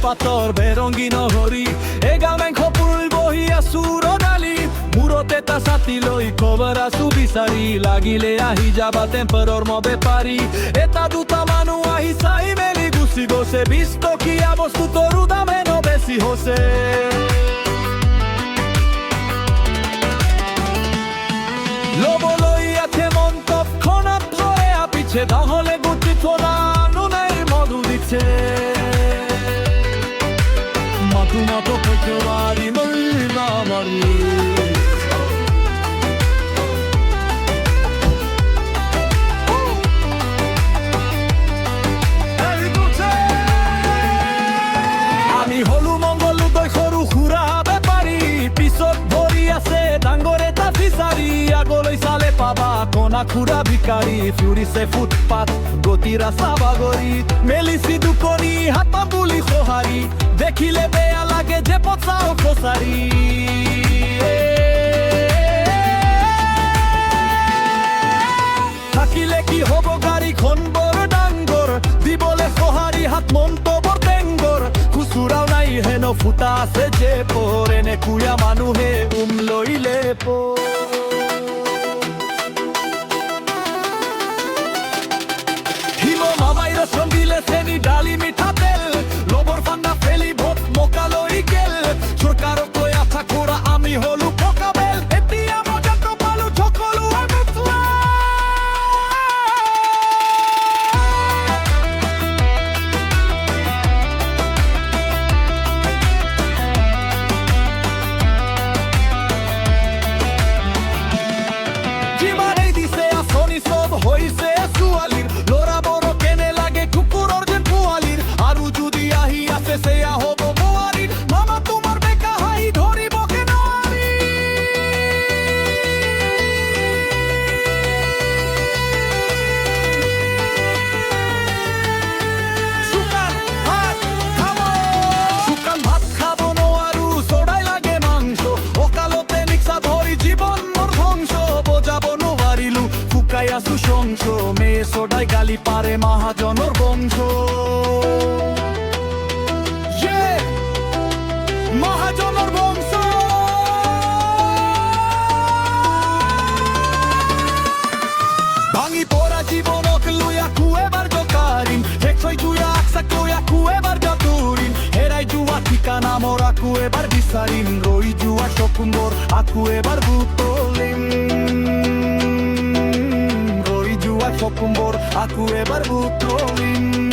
পাতৰ বেৰংগী নহৰি এগা মেঘ পুৰুল বহি আছো ৰদালি মূৰত এটা ছাতি লৈ খবৰ আছো বিচাৰি লাগিলে আহি যাবা টেম্পাৰৰ মবে পাৰি এটা দুটা মানুহ আহি চাই মেলি গুচি গৈছে 20 টকীয়া বস্তু তোৰো দামে ন বেছি হৈছে ল'বলৈ আছে মন্তপখনত ধৰে পিছে নহ'লে গুটি থোৰা নুনাই মধু দিছে মাথো মাথো ফেব্ৰুৱাৰী মৰিলা মাৰি আমি হলো মংগলোদয় সৰু সুৰা বেপাৰী পিছত ভৰি আছে ডাঙৰ এটা ফিচাৰী আগলৈ চালে পাবা কণা খুৰা ভিকাৰী ফুৰিছে ফুটপাথ গতি ৰাস্তা বাগৰি মেলিছি দুকণি হাতা বুলি সঁহাৰি দেখিলে বেয়া লাগে যে পচাও খোচাৰি থাকিলে কি হ'ব গাড়ীখন বৰ ডাঙৰ দিবলে সঁহাৰি হাত মনটো বৰ টেংগৰ খুচুৰাও নাই হেনো ফুটা আছে যে পৰ এনেকুয়া মানুহে লৈলে হিমো মামাই ৰচন দিলে চেনি ডালি মিঠাতেল লবৰ ফান্দা ফেলি ভোট মকালৈ গেল চৰকাৰক লৈ আশা কৰা আমি হলো পকাবেল এতিয়া মজাটো পালো সকলো যিমানেই দিছে আঁচনি চব হৈছে ছোৱালীৰ ল'ৰাবোৰ কেনে লাগে কুকুৰৰ যেন পোৱালীৰ আৰু যদি আহি আছে সেয়া হ'ব বোৱাৰীৰ মামা তোমাৰ বেকা হাঁহি ধৰিব নোৱাৰি শুকান ভাত খাব নোৱাৰো চৰাই লাগে মাংস অকালতে নিক্সা ধৰি জীৱন মোৰ ধ্বংস বজাব নোৱাৰিলো শুকাই আছো সংস মেয়ে চদাই গালি পাৰে মহাজনৰ বংশ মহাজনৰ বংশ ভাঙি পৰা জীৱনক লৈ আকৌ এবাৰ জকাৰিম শেষ হৈ যোৱা আশাক লৈ আকৌ এবাৰ জতুৰিম হেৰাই যোৱা ঠিকানা মোৰ আকৌ এবাৰ বিচাৰিম ৰৈ যোৱা সপোনবোৰ আকৌ এবাৰ বুটলিম ৰৈ যোৱা সপোনবোৰ আকৌ এবাৰ বুটলিম